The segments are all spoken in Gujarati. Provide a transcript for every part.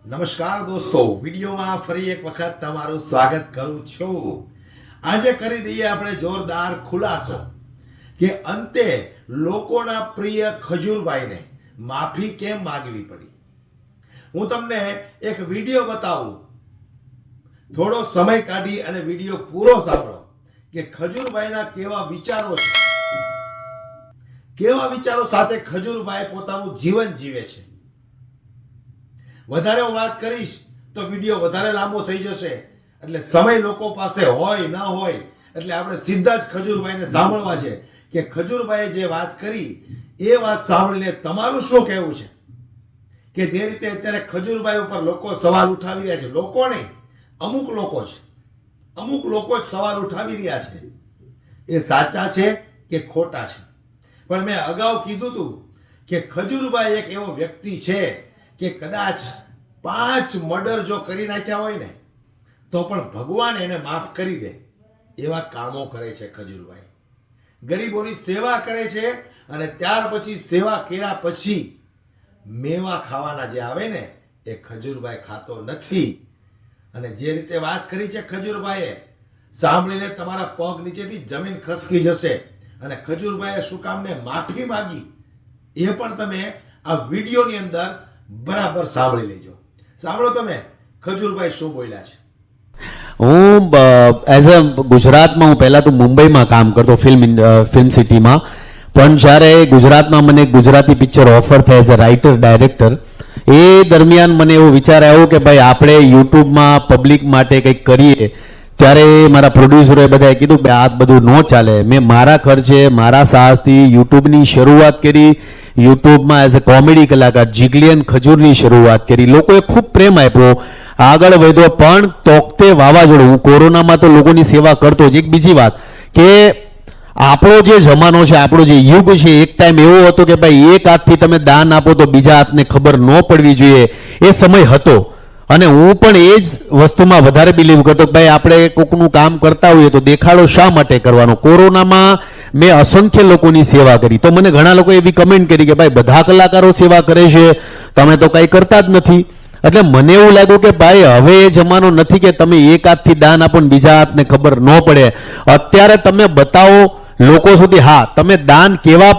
નમસ્કાર દોસ્તો, વિડીયોમાં ફરી એક વખત તમારું સ્વાગત કરું છું। આજે કરી દઈએ આપણે જોરદાર ખુલાસો કે અંતે લોકોના પ્રિય ખજૂરભાઈને માફી કેમ માંગવી પડી। હું તમને એક વિડીયો બતાવું, થોડો સમય કાઢી અને વિડીયો પૂરો સાંભળો કે ખજૂરભાઈના કેવા વિચારો છે, કેવા વિચારો સાથે ખજૂરભાઈ પોતાનું જીવન જીવે છે। વધારે હું વાત કરીશ તો વિડીયો વધારે લાંબો થઈ જશે, એટલે સમય લોકો પાસે હોય ન હોય એટલે આપણે સીધા જ ખજૂરભાઈને સાંભળવા છે કે ખજૂરભાઈએ જે વાત કરી એ વાત સાંભળીને તમારું શું કહેવું છે। કે જે રીતે અત્યારે ખજૂરભાઈ ઉપર લોકો સવાલ ઉઠાવી રહ્યા છે, લોકો નહીં, અમુક લોકો છે, અમુક લોકો જ સવાલ ઉઠાવી રહ્યા છે, એ સાચા છે કે ખોટા છે। પણ મેં અગાઉ કીધું હતું કે ખજૂરભાઈ એક એવો વ્યક્તિ છે કે કદાચ 5 મર્ડર જો કરી નાખ્યા હોય ને તો પણ ભગવાન એને માફ કરી દે એવા કામો કરે છે ખજૂરભાઈ। ગરીબોની સેવા કરે છે અને ત્યાર પછી સેવા કર્યા પછી મેવા ખાવાના જે આવે ને એ ખજૂરભાઈ ખાતો નથી। અને જે રીતે વાત કરી છે ખજૂરભાઈએ, સાંભળીને તમારા પગ નીચેથી જમીન ખસકી જશે। અને ખજૂરભાઈએ શું કામને માફી માંગી એ પણ તમે આ વિડીયોની અંદર બરાબર સાંભળી લેજો। સાંભળો તમે ખજૂરભાઈ શું બોલ્યા છે। હું એઝ અ ગુજરાતમાં હું પહેલા તો મુંબઈમાં કામ કરતો ફિલ્મ સિટીમાં, પણ જ્યારે ગુજરાતમાં મને ગુજરાતી પિક્ચર ઓફર થાય એઝ અ રાઇટર ડાયરેક્ટર, એ દરમિયાન મને એવો વિચાર આવ્યો કે ભાઈ આપણે યુટ્યુબમાં પબ્લિક માટે કંઈક કરીએ। ત્યારે મારા પ્રોડ્યુસરોએ બધાએ કીધું કે આ બધું ન ચાલે। મેં મારા ખર્ચે મારા સાહસથી યુટ્યુબની શરૂઆત કરી। યુટ્યુબમાં એઝ અ કોમેડી કલાકાર જીગલિયન ખજૂરની શરૂઆત કરી, લોકોએ ખૂબ પ્રેમ આપ્યો, આગળ વધ્યો। પણ તોકતે વાવાઝોડું, હું કોરોનામાં તો લોકોની સેવા કરતો જ। એક બીજી વાત કે આપણો જે જમાનો છે, આપણો જે યુગ છે, એક ટાઈમ એવો હતો કે ભાઈ એક હાથથી તમે દાન આપો તો બીજા હાથને ખબર ન પડવી જોઈએ, એ સમય હતો। અને હું પણ એ જ વસ્તુમાં વધારે બિલીવ કરતો કે ભાઈ આપણે કોકનું કામ કરતા હોઈએ તો દેખાડો શા માટે કરવાનો। કોરોનામાં મેં અસંખ્ય લોકોની સેવા કરી, તો મને ઘણા લોકો એવી કમેન્ટ કરી કે ભાઈ બધા કલાકારો સેવા કરે છે, તમે તો કંઈ કરતા જ નથી। એટલે મને એવું લાગ્યું કે ભાઈ હવે એ જમાનો નથી કે તમે એક હાથથી દાન આપો ને બીજા હાથને ખબર ન પડે। અત્યારે તમે બતાવો લોકો સુધી, હા તમે દાન કેવા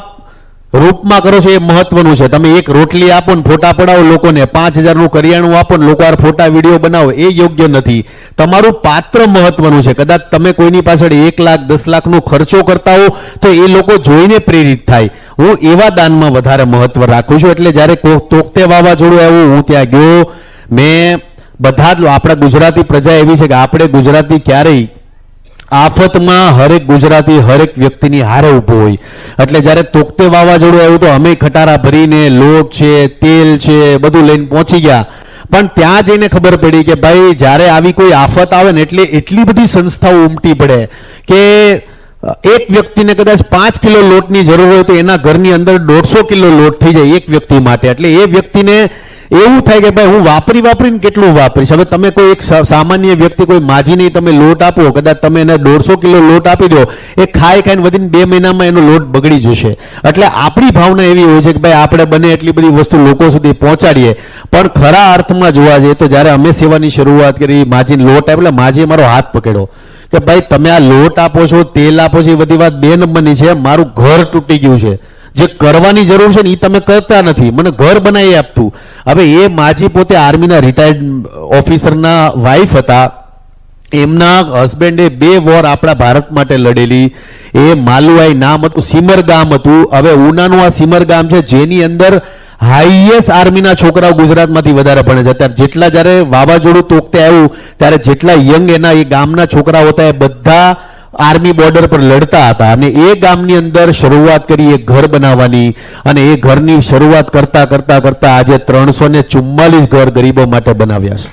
રૂપમાં કરો છો એ મહત્વનું છે। તમે એક રોટલી આપો ને ફોટા પડાવો લોકોને, 5000નું કરિયાણું આપો ને લોકો આ ફોટા વિડીયો બનાવો, એ યોગ્ય નથી। તમારું પાત્ર મહત્વનું છે। કદાચ તમે કોઈની પાછળ 1 લાખ 10 લાખનો ખર્ચો કરતા હો તો એ લોકો જોઈને પ્રેરિત થાય। હું એવા દાનમાં વધારે મહત્વ રાખું છું। એટલે જ્યારે તોકતે વાવાઝોડું આવ્યું, હું ત્યાં ગયો, મેં બધા જ આપણા ગુજરાતી પ્રજા એવી છે કે આપણે ગુજરાતી ક્યારેય આફતમાં હરેક ગુજરાતી હરેક વ્યક્તિની હારે ઊભો હોય। એટલે જ્યારે તોકતે વાવાઝોડું આવ્યું તો અમે ખટારા ભરીને લોટ છે, તેલ છે, બધું લઈને પહોંચી ગયા। પણ ત્યાં જઈને ખબર પડી કે ભાઈ જ્યારે આવી કોઈ આફત આવે ને એટલે એટલી બધી સંસ્થાઓ ઉમટી પડે કે એક વ્યક્તિને કદાચ 5 કિલો લોટની જરૂર હોય તો એના ઘરની અંદર 150 કિલો લોટ થઈ જાય એક વ્યક્તિ માટે। એટલે એ વ્યક્તિને એવું થાય કે ભાઈ હું વાપરીને કેટલું વાપરીશ। હવે તમે કોઈ એક સામાન્ય વ્યક્તિ, કોઈ માજી નહીં, તમે લોટ આપો, કદાચ તમે એને 150 કિલો લોટ આપી દો, એ ખાઈને વધીને 2 મહિનામાં એનો લોટ બગડી જશે। એટલે આપણી ભાવના એવી હોય છે કે ભાઈ આપણે બને એટલી બધી વસ્તુ લોકો સુધી પહોંચાડીએ। પણ ખરા અર્થમાં જોવા જઈએ તો જ્યારે અમે સેવાની શરૂઆત કરી, માજીને લોટ આપ્યો, માજીએ મારો હાથ પકડ્યો કે ભાઈ તમે આ લોટ આપો છો, તેલ આપો છો, એ બધી વાત 2 નંબરની છે। મારું ઘર તૂટી ગયું છે, જે કરવાની જરૂર છે ને એ તમે કરતા નથી, મને ઘર બનાવી આપતું। હવે એ માજી પોતે આર્મીના રિટાયર્ડ ઓફિસરના વાઇફ હતા, એમના હસબન્ડે 2 વોર આપણા ભારત માટે લડેલી। એ માલુઆઈ નામ હતું, સિમર ગામ હતું। હવે ઉનાનું આ સિમર ગામ છે જેની અંદર હાઈએસ્ટ આર્મીના છોકરાઓ ગુજરાતમાંથી વધારે ભણે છે। અત્યારે જેટલા જ્યારે વાવાઝોડું તોકતે આવ્યું ત્યારે જેટલા યંગ એના એ ગામના છોકરાઓ હતા એ બધા આર્મી બોર્ડર પર લડતા હતા। અને એ ગામની અંદર શરૂઆત કરી એક ઘર બનાવવાની, અને એ ઘરની શરૂઆત કરતા કરતા કરતા આજે 344 ઘર ગરીબો માટે બનાવ્યા છે।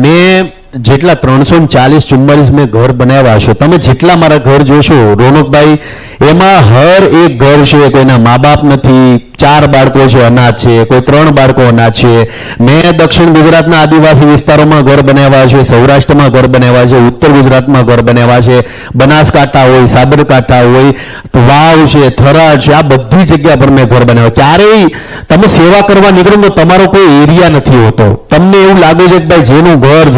મેં જેટલા 340-44 મેં ઘર બનાવ્યા છે, તમે જેટલા મારા ઘર જોશો રોનકભાઈ, એમાં હર એક ઘર છે કોઈના મા બાપ નથી, 4 બાળકો છે અનાથ છે, કોઈ 3 બાળકો અનાથ છે. મેં દક્ષિણ ગુજરાતના આદિવાસી વિસ્તારોમાં ઘર બનાવ્યા છે, સૌરાષ્ટ્રમાં ઘર બનાવ્યા છે, ઉત્તર ગુજરાતમાં ઘર બનાવ્યા છે, બનાસકાંઠા હોય, સાબરકાંઠા હોય, વાવ છે, થરાદ છે, આ બધી જગ્યા પર મેં ઘર બનાવ્યા. ક્યારેય તમે સેવા કરવા નીકળો તો તમારો કોઈ એરિયા નથી હોતો. તમને એવું લાગે છે કે ભાઈ જેનું ઘર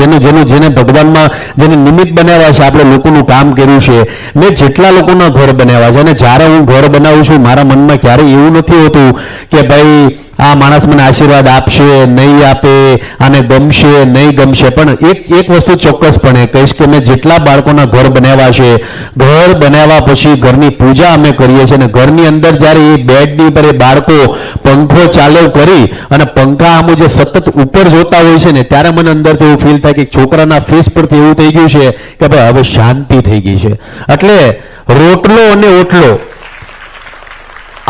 જેને ભગવાનમાં જેને નિમિત્ત બનાવ્યા છે, આપણે લોકોનું કામ કર્યું છે. મેં જેટલા લોકોના ઘર બનાવ્યા છે, અને જ્યારે હું ઘર બનાવું છું મારા મનમાં ક્યારેય એવું નથી હોતું કે ભાઈ આ માણસ મને આશીર્વાદ આપશે, નહીં આપે, આને ગમશે, નહીં ગમશે. પણ એક વસ્તુ ચોક્કસપણે કહીશ કે મેં જેટલા બાળકોના ઘર બનાવ્યા છે, ઘર બનાવ્યા પછી ઘરની પૂજા અમે કરીએ છીએ, અને ઘરની અંદર જ્યારે એ બેડની પર એ બાળકો પંખો ચાલુ કરી અને પંખા આમ જે સતત ઉપર જોતા હોય છે ને, ત્યારે મને અંદરથી એવું ફીલ થાય કે છોકરાના ફેસ પરથી એવું થઈ ગયું છે કે ભાઈ હવે શાંતિ થઈ ગઈ છે. એટલે રોટલો અને ઓટલો,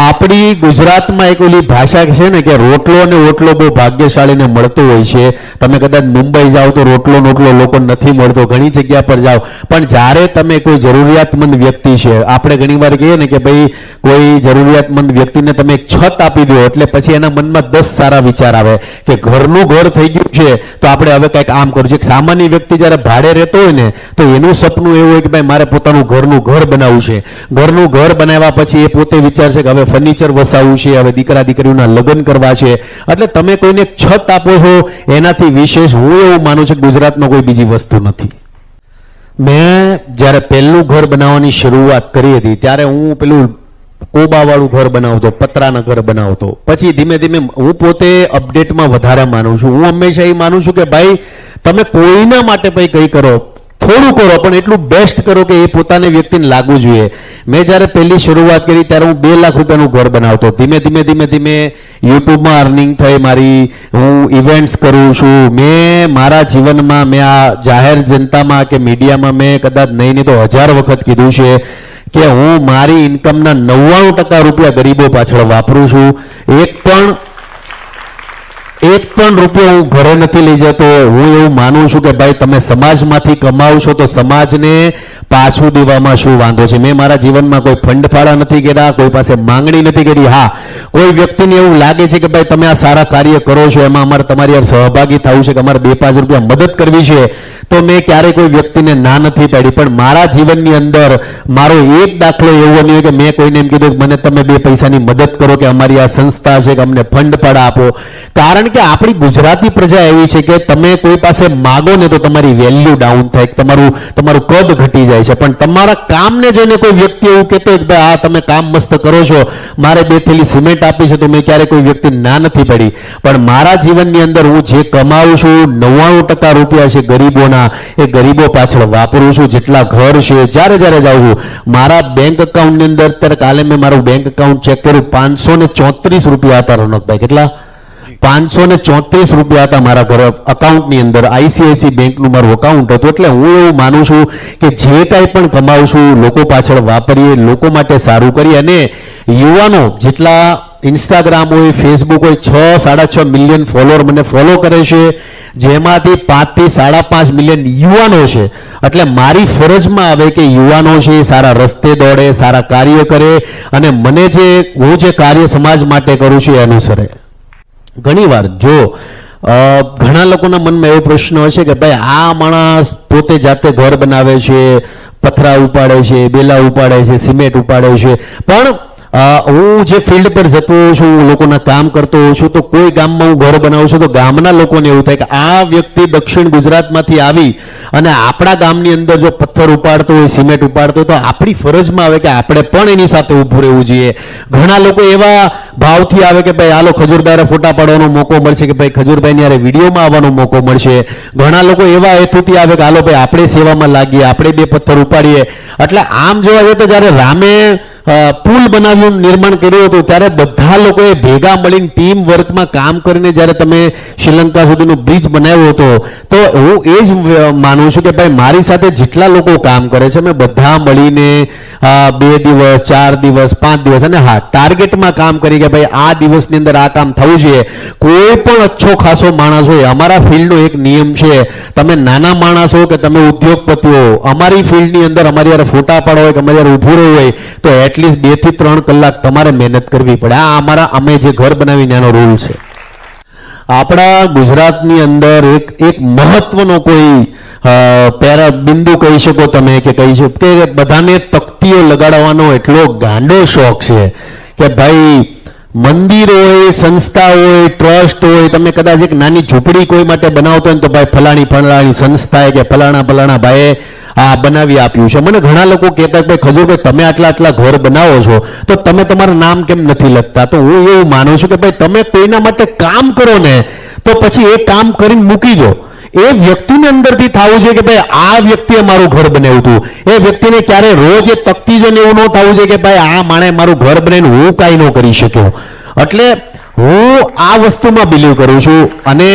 આપણી ગુજરાતમાં એક ઓલી ભાષા છે ને કે રોટલો અને ઓટલો બહુ ભાગ્યશાળીને મળતો હોય છે. તમે કદાચ મુંબઈ જાઓ તો રોટલો નોટલો લોકો નથી મળતો, ઘણી જગ્યા પર જાઓ, પણ જ્યારે તમે કોઈ જરૂરિયાતમંદ વ્યક્તિ છે, આપણે ઘણીવાર કહીએ ને કે ભાઈ કોઈ જરૂરિયાતમંદ વ્યક્તિને તમે એક છત આપી દો એટલે પછી એના મનમાં 10 સારા વિચાર આવે કે ઘરનું ઘર થઈ ગયું છે તો આપણે હવે કંઈક આમ કરવું છે. એક સામાન્ય વ્યક્તિ જ્યારે ભાડે રહેતો હોય ને તો એનું સપનું એવું હોય કે ભાઈ મારે પોતાનું ઘરનું ઘર બનાવવું છે. ઘરનું ઘર બનાવ્યા પછી એ પોતે વિચારશે કે હવે ફર્નિચર વસાવવું છે, હવે દીકરા દીકરીઓના લગ્ન કરવા છે. એટલે તમે કોઈને છત આપો છો એનાથી વિશેષ હું એવું માનું છું કે ગુજરાતમાં કોઈ બીજી વસ્તુ નથી. મેં જ્યારે પહેલું ઘર બનાવવાની શરૂઆત કરી હતી ત્યારે હું પેલું કોબાવાળું ઘર બનાવતો, પતરાના ઘર બનાવતો. પછી ધીમે ધીમે હું પોતે અપડેટમાં વધારે માનું છું. હું હંમેશા એ માનું છું કે ભાઈ તમે કોઈના માટે ભાઈ કંઈ કરો, થોડું કરો પણ એટલું બેસ્ટ કરો કે એ પોતાને વ્યક્તિને લાગવું જોઈએ. મેં જ્યારે પહેલી શરૂઆત કરી ત્યારે હું 2 લાખ રૂપિયાનું ઘર બનાવતો. ધીમે ધીમે યુટ્યુબમાં અર્નિંગ થઈ મારી, હું ઇવેન્ટ્સ કરું છું. મેં મારા જીવનમાં મેં આ જાહેર જનતામાં કે મીડિયામાં મેં કદાચ નહીં તો 1000 વખત કીધું છે કે હું મારી ઇન્કમના 99% રૂપિયા ગરીબો પાછળ વાપરું છું. એક પણ રૂપિયો હું ઘરે નથી લઈ જતો. હું એવું માનું છું કે ભાઈ તમે સમાજમાંથી કમાવશો તો સમાજને પાછું દેવામાં શું વાંધો છે. મેં મારા જીવનમાં કોઈ ફંડ ફાળા નથી કર્યા, કોઈ પાસે માંગણી નથી કરી. હા, કોઈ વ્યક્તિને એવું લાગે છે કે ભાઈ તમે આ સારા કાર્ય કરો છો, એમાં અમારે તમારી યાર સહભાગી થવું છે કે અમારે 2-5 રૂપિયા મદદ કરવી છે, તો મેં ક્યારેય કોઈ વ્યક્તિને ના નથી પાડી. પણ મારા જીવનની અંદર મારો એક દાખલો એવો નહીં કે મેં કોઈને એમ કીધું કે મને તમે 2 પૈસાની મદદ કરો કે અમારી આ સંસ્થા છે કે અમને ફંડ ફાળા આપો. કારણ કે આપણી ગુજરાતી પ્રજા એવી છે કે તમે કોઈ પાસે માગો ને તો તમારી વેલ્યુ ડાઉન થાય, તમારું કદ ઘટી જાય છે. પણ તમારા કામને જોઈને કોઈ વ્યક્તિ એવું કહેતો કે ભાઈ આ તમે કામ મસ્ત કરો છો, મારે 2 થેલી સિમેન્ટ આપી છે, તો મેં ક્યારે કોઈ વ્યક્તિ ના નથી પડી. પણ મારા જીવનની અંદર હું જે કમાઉં છું 99% રૂપિયા છે ગરીબોના, એ ગરીબો પાછળ વાપરું છું. જેટલા ઘર છે જ્યારે જાઉં છું મારા બેંક એકાઉન્ટની અંદર, અત્યારે કાલે મેં મારું બેંક એકાઉન્ટ ચેક કર્યું, 534 રૂપિયા હતા રોનકભાઈ. કેટલા? 534 રૂપિયા હતા મારા ઘર અકાઉન્ટની અંદર. ICICI બેંકનું મારું અકાઉન્ટ હતું. એટલે હું એવું માનું છું કે જે કાંઈ પણ કમાવું છું લોકો પાછળ વાપરીએ, લોકો માટે સારું કરીએ. અને યુવાનો જેટલા ઇન્સ્ટાગ્રામ હોય, ફેસબુક હોય, 6-6.5 મિલિયન ફોલોઅર મને ફોલો કરે છે, જેમાંથી 5 થી 5.5 મિલિયન યુવાનો છે. એટલે મારી ફરજમાં આવે કે યુવાનો છે એ સારા રસ્તે દોડે, સારા કાર્ય કરે, અને મને હું જે કાર્ય સમાજ માટે કરું છું એ અનુસરે. ઘણીવાર જો ઘણા લોકોના મનમાં એવો પ્રશ્ન હશે કે ભાઈ આ માણસ પોતે જાતે ઘર બનાવે છે, પથરા ઉપાડે છે, બેલા ઉપાડે છે, સિમેન્ટ ઉપાડે છે, પણ હું જે ફિલ્ડ પર જતો હોઉં છું, લોકોના કામ કરતો હોઉં છું, તો કોઈ ગામમાં હું ઘર બનાવું છું તો ગામના લોકોને એવું થાય કે આ વ્યક્તિ દક્ષિણ ગુજરાતમાંથી આવી અને આપણા ગામની અંદર જો પથ્થર ઉપાડતો હોય, સિમેન્ટ ઉપાડતો હોય, તો આપણી ફરજમાં આવે કે આપણે પણ એની સાથે ઊભું રહેવું જોઈએ. ઘણા લોકો એવા ભાવથી આવે કે ભાઈ હાલો ખજૂરભાઈને ફોટા પાડવાનો મોકો મળશે, કે ભાઈ ખજૂરભાઈની યારે વિડીયોમાં આવવાનો મોકો મળશે. ઘણા લોકો એવા હેતુથી આવે કે હાલો ભાઈ આપણે સેવામાં લાગીએ, આપણે 2 પથ્થર ઉપાડીએ. એટલે આમ જોવા જઈએ તો જ્યારે રામે પુલ બનાવ્યું, નિર્માણ કર્યું હતું, ત્યારે બધા લોકોએ ભેગા મળીને ટીમ વર્કમાં કામ કરીને જ્યારે તમે શ્રીલંકા સુધીનો બ્રિજ બનાવ્યો હતો, તો હું એ જ માનું છું કે ભાઈ મારી સાથે જેટલા લોકો કામ કરે છે અમે બધા મળીને 2 દિવસ 4 દિવસ 5 દિવસ અને હા ટાર્ગેટમાં કામ કરી કે ભાઈ આ દિવસની અંદર આ કામ થવું જોઈએ. કોઈ પણ અચ્છો ખાસો માણસ હોય, અમારા ફિલ્ડનો એક નિયમ છે, તમે નાના માણસ હો કે તમે ઉદ્યોગપતિઓ, અમારી ફિલ્ડની અંદર અમારી યાર ફોટા પાડવા હોય કે અમારી યાર ઊભું રહેવું હોય તો એટલીસ્ટ 2 થી 3 કલાક તમારે મહેનત કરવી પડે. આ અમે જે ઘર બનાવીને એનો રૂલ છે. આપણા ગુજરાતની અંદર એક મહત્વનો કોઈ બિંદુ કહી શકો તમે કે કહી શકો કે બધાને તકતીઓ લગાડવાનો એટલો ગાંડો શોખ છે કે ભાઈ મંદિર હોય, સંસ્થા હોય, ટ્રસ્ટ હોય, તમે કદાચ એક નાની ઝૂંપડી કોઈ માટે બનાવતો હોય ને તો ભાઈ ફલાણી સંસ્થાએ કે ફલાણા ભાઈએ આ બનાવી આપ્યું છે. મને ઘણા લોકો કહેતા કે ખજૂરભાઈ તમે આટલા ઘર બનાવો છો તો તમે તમારું નામ કેમ નથી લખતા? તો હું એવું માનું છું કે ભાઈ તમે કોઈના માટે કામ કરો ને તો પછી એ કામ કરીને મૂકી દો. એ વ્યક્તિને અંદરથી થવું છે કે ભાઈ આ વ્યક્તિએ મારું ઘર બનાવ્યું હતું. એ વ્યક્તિને ક્યારે રોજ એ તકતી જોઈને એવું ન થવું છે કે ભાઈ આ માણે મારું ઘર બનાવીને હું કાંઈ ન કરી શક્યો. એટલે હું આ વસ્તુમાં બિલીવ કરું છું. અને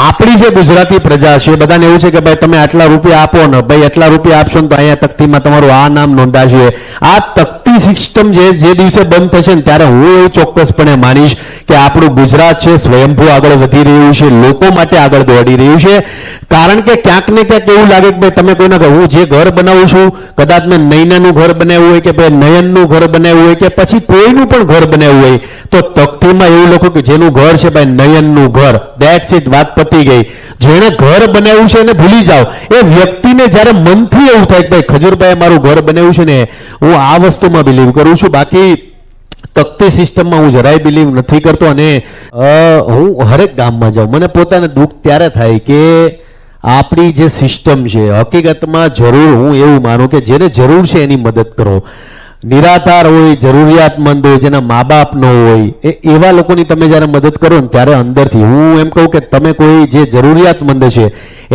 આપણી જે ગુજરાતી પ્રજા છે બધાને એવું છે કે ભાઈ તમે આટલા રૂપિયા આપો ને ભાઈ આટલા રૂપિયા આપશો ને તો અહીંયા તકતીમાં તમારું આ નામ નોંધાશે. આ તકતી સિસ્ટમ જે દિવસે બંધ થશે ને ત્યારે હું એવું ચોક્કસપણે માનીશ કે આપણું ગુજરાત છે સ્વયંભૂ આગળ વધી રહ્યું છે, લોકો માટે આગળ દોડી રહ્યું છે. કારણ કે ક્યાંક ને ક્યાંક એવું લાગે કે ભાઈ તમે કોઈના હું જે ઘર બનાવું છું, કદાચ મેં નૈનાનું ઘર બનાવ્યું હોય કે ભાઈ નયનનું ઘર બનાવ્યું હોય કે પછી કોઈનું પણ ઘર બનાવ્યું હોય તો તકતીમાં એવું લખો કે જેનું ઘર છે ભાઈ નયનનું ઘર, ધેટ્સ ઇટ, વાત પતી ગઈ. જેણે ઘર બનાવ્યું છે એને ભૂલી જાઓ. એ વ્યક્તિને જ્યારે મનથી એવું થાય કે ભાઈ ખજૂરભાઈ મારું ઘર બનાવ્યું છે ને, હું આ વસ્તુમાં બિલીવ કરું છું. બાકી તકતી સિસ્ટમમાં હું જરાય બિલીવ નથી કરતો. અને હું હરેક ગામમાં જાઉં, મને પોતાને દુઃખ ત્યારે થાય કે આપણી જે સિસ્ટમ છે હકીકતમાં જરૂર હું એવું માનું કે જેને જરૂર છે એની મદદ કરો. નિરાધાર હોય, જરૂરિયાતમંદ હોય, જેના મા બાપ ન હોય, એવા લોકોની તમે જ્યારે મદદ કરો ને ત્યારે અંદરથી હું એમ કહું કે તમે કોઈ જે જરૂરિયાતમંદ છે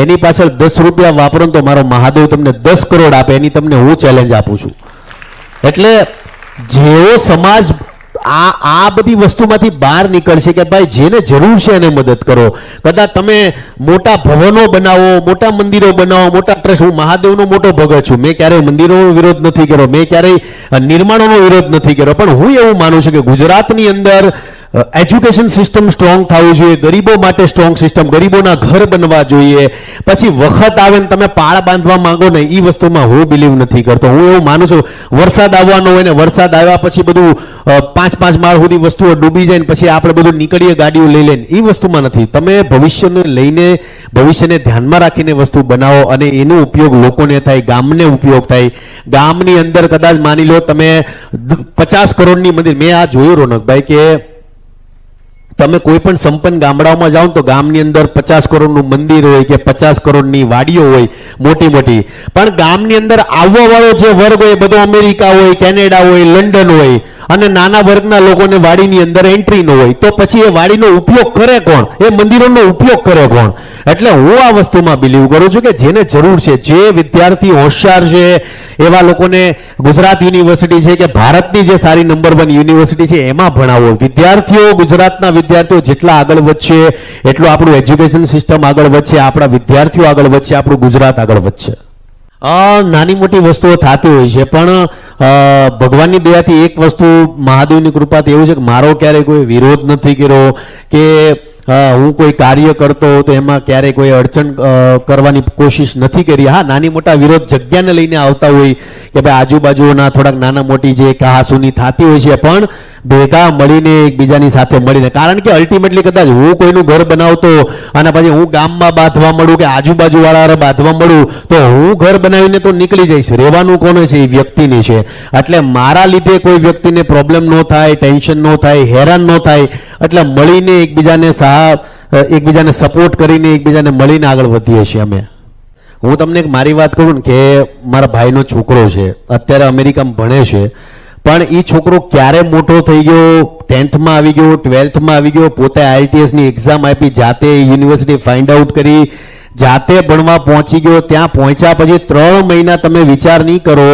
એની પાછળ 10 રૂપિયા વાપરો તો મારો મહાદેવ તમને 10 કરોડ આપે, એની તમને હું ચેલેન્જ આપું છું. એટલે જેવો સમાજ આ બધી વસ્તુમાંથી બહાર નીકળશે કે ભાઈ જેને જરૂર છે એને મદદ કરો. કદાચ તમે મોટા ભવનો બનાવો, મોટા મંદિરો બનાવો, મોટા ટ્રસ્ટ. હું મહાદેવનો મોટો ભગત છું, મેં ક્યારેય મંદિરોનો વિરોધ નથી કર્યો, મેં ક્યારેય નિર્માણોનો વિરોધ નથી કર્યો. પણ હું એવું માનું છું કે ગુજરાતની અંદર એજ્યુકેશન સિસ્ટમ સ્ટ્રોંગ થવું જોઈએ, ગરીબો માટે સ્ટ્રોંગ સિસ્ટમ, ગરીબોના ઘર બનવા જોઈએ. પછી વખત આવે ને તમે પાળ બાંધવા માંગો ને એ વસ્તુમાં હું બિલીવ નથી કરતો. હું એવું માનું છું વરસાદ આવવાનો હોય ને વરસાદ આવ્યા પછી બધું 5 માળ સુધી વસ્તુઓ ડૂબી જાય ને પછી આપણે બધું નીકળીએ ગાડીઓ લઈ લઈને, એ વસ્તુમાં નથી. તમે ભવિષ્યને લઈને, ભવિષ્યને ધ્યાનમાં રાખીને વસ્તુ બનાવો અને એનો ઉપયોગ લોકોને થાય, ગામને ઉપયોગ થાય. ગામની અંદર કદાચ માની લો તમે 50 કરોડની મંદિર, મેં આ જોયું રોનકભાઈ કે તમે કોઈ પણ સંપન્ન ગામડાઓમાં જાઓ તો ગામની અંદર 50 કરોડનું મંદિર હોય કે 50 કરોડની વાડીઓ હોય મોટી મોટી, પણ ગામની અંદર આવવા વાળો જે વર્ગ હોય બધો અમેરિકા હોય, કેનેડા હોય, લંડન હોય અને નાના વર્ગના લોકોને વાડીની અંદર એન્ટ્રી ન હોય. તો પછી એ વાડીનો ઉપયોગ કરે કોણ? એ મંદિરોનો ઉપયોગ કરે કોણ? એટલે હું આ વસ્તુમાં બિલીવ કરું છું કે જેને જરૂર છે, જે વિદ્યાર્થી હોશિયાર છે એવા લોકોને ગુજરાત યુનિવર્સિટી છે કે ભારતની જે સારી નંબર 1 યુનિવર્સિટી છે એમાં ભણાવો. વિદ્યાર્થીઓ, ગુજરાતના વિદ્યાર્થીઓ જેટલા આગળ વધશે એટલું આપણું એજ્યુકેશન સિસ્ટમ આગળ વધશે, આપણા વિદ્યાર્થીઓ આગળ વધશે, આપણું ગુજરાત આગળ વધશે. નાની મોટી વસ્તુઓ થતી હોય છે પણ ભગવાનની દયાથી એક વસ્તુ મહાદેવની કૃપાથી એવું છે કે મારો ક્યારેય કોઈ વિરોધ નથી કર્યો કે હું કોઈ કાર્ય કરતો તો એમાં ક્યારેય કોઈ અડચણ કરવાની કોશિશ નથી કરી. હા, નાની મોટા વિરોધ જગ્યાને લઈને આવતા હોય કે ભાઈ આજુબાજુના થોડાક નાના મોટી જે કહાસુની થતી હોય છે, પણ ભેગા મળીને એકબીજાની સાથે મળીને. કારણ કે અલ્ટિમેટલી કદાચ હું કોઈનું ઘર બનાવતો અને પછી હું ગામમાં બાંધવા મળું કે આજુબાજુવાળા બાંધવા મળું તો હું ઘર બનાવીને તો નીકળી જઈશ, રહેવાનું કોને છે? એ વ્યક્તિની છે. એટલે મારા લીધે કોઈ વ્યક્તિને પ્રોબ્લેમ ન થાય, ટેન્શન ન થાય, હેરાન ન થાય, એટલે મળીને એકબીજાને સપોર્ટ કરીને એકબીજાને મળીને આગળ વધીએ છીએ અમે. હું તમને એક મારી વાત કરું ને કે મારા ભાઈનો છોકરો છે, અત્યારે અમેરિકામાં ભણે છે, પણ એ છોકરો ક્યારે મોટો થઈ ગયો, 10th આવી ગયો, 12th આવી ગયો, પોતે IELTS ની એક્ઝામ આપી, જાતે યુનિવર્સિટી ફાઇન્ડ આઉટ કરી, જાતે ભણવા પહોંચી ગયો, ત્યાં પહોંચ્યા પછી 3 મહિના તમે વિચાર નહીં કરો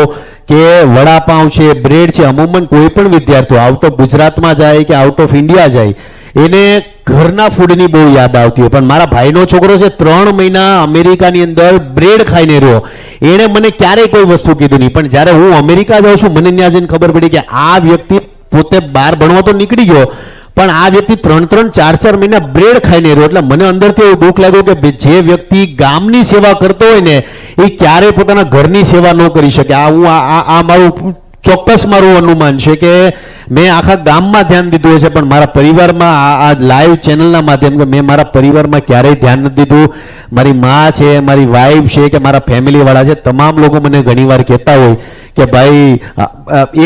કે વડાપાઉં છે, બ્રેડ છે. અમુમન કોઈ પણ વિદ્યાર્થીઓ આઉટ ઓફ ગુજરાતમાં જાય કે આઉટ ઓફ ઇન્ડિયા જાય, એને ઘરના ફૂડની બહુ યાદ આવતી હોય. પણ મારા ભાઈનો છોકરો છે 3 મહિના અમેરિકાની અંદર બ્રેડ ખાઈને રહ્યો. એણે મને ક્યારેય કોઈ વસ્તુ કીધું નહીં, પણ જ્યારે હું અમેરિકા જાઉં છું મને ત્યાં જઈને ખબર પડી કે આ વ્યક્તિ પોતે બહાર ભણવા તો નીકળી ગયો, પણ આ વ્યક્તિ 3-3, 4-4 મહિના બ્રેડ ખાઈને રહ્યો. એટલે મને અંદરથી એવું દુઃખ લાગ્યું કે જે વ્યક્તિ ગામની સેવા કરતો હોય ને એ ક્યારેય પોતાના ઘરની સેવા ન કરી શકે. આ મારું ચોક્કસ મારું અનુમાન છે કે મેં આખા ગામમાં ધ્યાન દીધું હશે, પણ મારા પરિવારમાં આ લાઈવ ચેનલના માધ્યમથી મેં મારા પરિવારમાં ક્યારેય ધ્યાન નથી દીધું. મારી મા છે, મારી વાઈફ છે કે મારા ફેમિલીવાળા છે, તમામ લોકો મને ઘણીવાર કહેતા હોય કે ભાઈ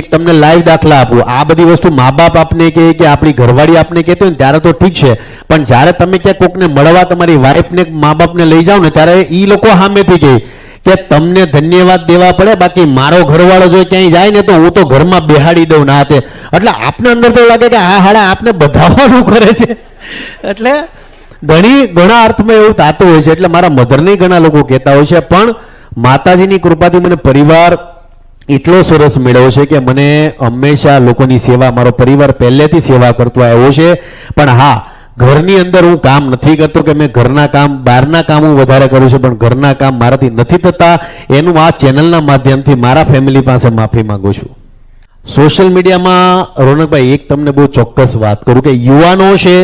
એક તમને લાઈવ દાખલા આપું, આ બધી વસ્તુ મા બાપ આપને કહે કે આપણી ઘરવાળી આપને કહેતી હોય ને ત્યારે તો ઠીક છે, પણ જ્યારે તમે ક્યાંક કોકને મળવા તમારી વાઈફને મા બાપને લઈ જાઓ ને ત્યારે એ લોકો સામેથી કહે કે તમને ધન્યવાદ દેવા પડે, બાકી મારો ઘરવાળો જો ક્યાંય જાય ને તો હું તો ઘરમાં બેહાડી દઉં ના હાથે. એટલે આપને અંદર તો લાગે કે આ હાડા આપને બધાવાનું કરે છે. એટલે ઘણા અર્થમાં એવું થતું હોય છે. એટલે મારા મધરને ઘણા લોકો કહેતા હોય છે, પણ માતાજીની કૃપાથી મને પરિવાર એટલો સરસ મેળવ્યો છે કે મને હંમેશા લોકોની સેવા, મારો પરિવાર પહેલેથી સેવા કરતો આવ્યો છે. પણ હા, ઘરની અંદર હું કામ નથી કરતો કે મેં ઘરના કામ, બહારના કામ હું વધારે કરું છું, પણ ઘરના કામ મારાથી નથી થતા. એનું આ ચેનલના માધ્યમથી મારા ફેમિલી પાસે માફી માંગુ છું. સોશિયલ મીડિયામાં રોનકભાઈ એક તમને બહુ ચોક્કસ વાત કરું કે યુવાનો છે,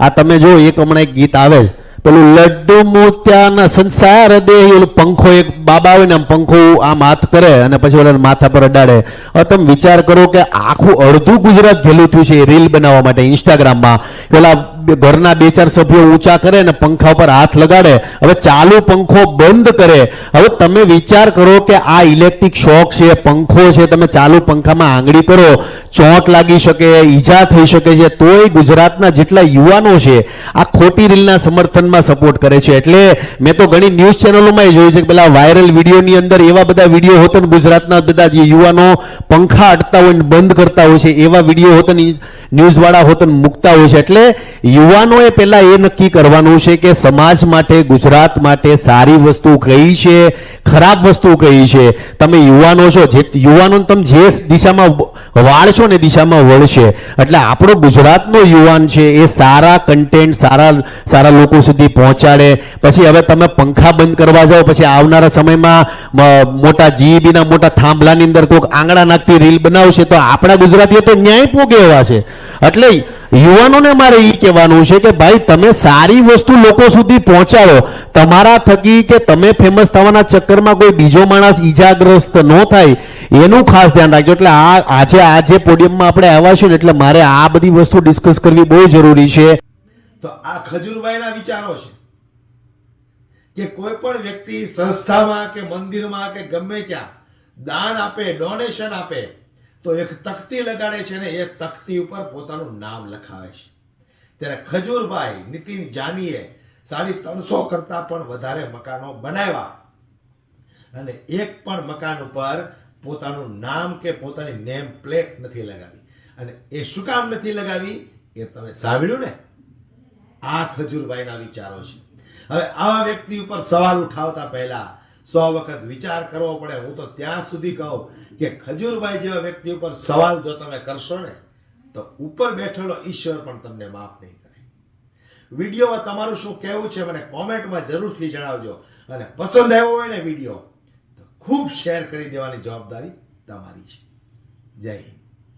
આ તમે જો એક હમણાં એક ગીત આવે છે પેલું લડ્ડુ મોત્યાના સંસાર દે, ઓલું પંખો એક બાબા આવે ને આમ પંખો આમ હાથ કરે અને પછી ઓલા માથા પર અડાડે. હવે તમે વિચાર કરો કે આખું અડધું ગુજરાત ઘેલું થયું છે રીલ બનાવવા માટે ઇન્સ્ટાગ્રામમાં. પેલા ઘરના 2-4 સભ્યો ઊંચા કરે ને પંખા ઉપર હાથ લગાડે, હવે ચાલુ પંખો બંધ કરે. હવે તમે વિચાર કરો કે આ ઇલેક્ટ્રિક શોક છે, પંખો છે, તમે ચાલુ પંખામાં આંગળી કરો, ચોંટ લાગી શકે, ઈજા થઈ શકે છે, તોય ગુજરાતના જેટલા યુવાનો છે આ ખોટી રીલના સમર્થનમાં સપોર્ટ કરે છે. એટલે મેં તો ઘણી ન્યૂઝ ચેનલોમાં જોયું છે કે પેલા વાયરલ વિડીયોની અંદર એવા બધા વિડીયો હોતો ને ગુજરાતના બધા જે યુવાનો પંખા અડતા હોય ને બંધ કરતા હોય છે એવા વિડીયો હોતો ને ન્યૂઝ વાળા હોતો ને મૂકતા હોય છે. એટલે યુવાનોએ પહેલા એ નક્કી કરવાનું છે કે સમાજ માટે, ગુજરાત માટે સારી વસ્તુ કઈ છે, ખરાબ વસ્તુ કઈ છે. તમે યુવાનો છો, જે યુવાનો તમે જે દિશામાં વાળશો ને દિશામાં વળશે. એટલે આપણો ગુજરાતનો યુવાન છે એ સારા કન્ટેન્ટ, સારા લોકો સુધી પહોંચાડે. પછી હવે તમે પંખા બંધ કરવા જાઓ, પછી આવનારા સમયમાં મોટા જીબીના મોટા થાંભલાની અંદર કોઈક આંગળા નાખતી રીલ બનાવશે તો આપણા ગુજરાતીઓ તો ન્યાય પોગે એવા છે. એટલે યુવાનોને મારે એ કહેવાનું છે કે ભાઈ તમે સારી વસ્તુ લોકો સુધી પહોંચાડો. તમારા થકી કે તમે ફેમસ થવાના ચક્કરમાં કોઈ બીજો માણસ ઈજાગ્રસ્ત ન થાય એનું ખાસ ધ્યાન રાખજો. એટલે આજે પોડિયમમાં આપણે આવ્યા છીએ ને એટલે મારે આ બધી વસ્તુ ડિસ્કસ કરવી બહુ જરૂરી છે. તો આ ખજૂરભાઈના વિચારો છે કે કોઈ પણ વ્યક્તિ સંસ્થામાં કે મંદિરમાં કે ગમે ત્યાં દાન આપે, ડોનેશન આપે તો એક તકતી લગાડે છે ને એ તકતી ઉપર પોતાનું નામ લખાવે છે. ત્યારે ખજૂરભાઈ નીતિન જાનીએ 350 કરતા પણ વધારે મકાનો બનાવ્યા અને એક પણ મકાન ઉપર પોતાનું નામ કે પોતાની નેમ પ્લેટ નથી લગાવી. અને એ શું કામ નથી લગાવી એ તમે સાંભળ્યું ને. આ ખજૂરભાઈના વિચારો છે. હવે આવા વ્યક્તિ ઉપર સવાલ ઉઠાવતા પહેલા 100 વખત વિચાર કરવો પડે. હું તો ત્યાં સુધી કહું કે ખજૂરભાઈ જેવા વ્યક્તિ ઉપર સવાલ જો તમે કરશો ને તો ઉપર બેઠેલો ઈશ્વર પણ તમને માફ નહીં કરે. વિડીયોમાં તમારું શું કહેવું છે મને કોમેન્ટમાં જરૂરથી જણાવજો. અને પસંદ આવ્યો હોય ને વિડીયો તો ખૂબ શેર કરી દેવાની જવાબદારી તમારી છે. જય હિન્દ.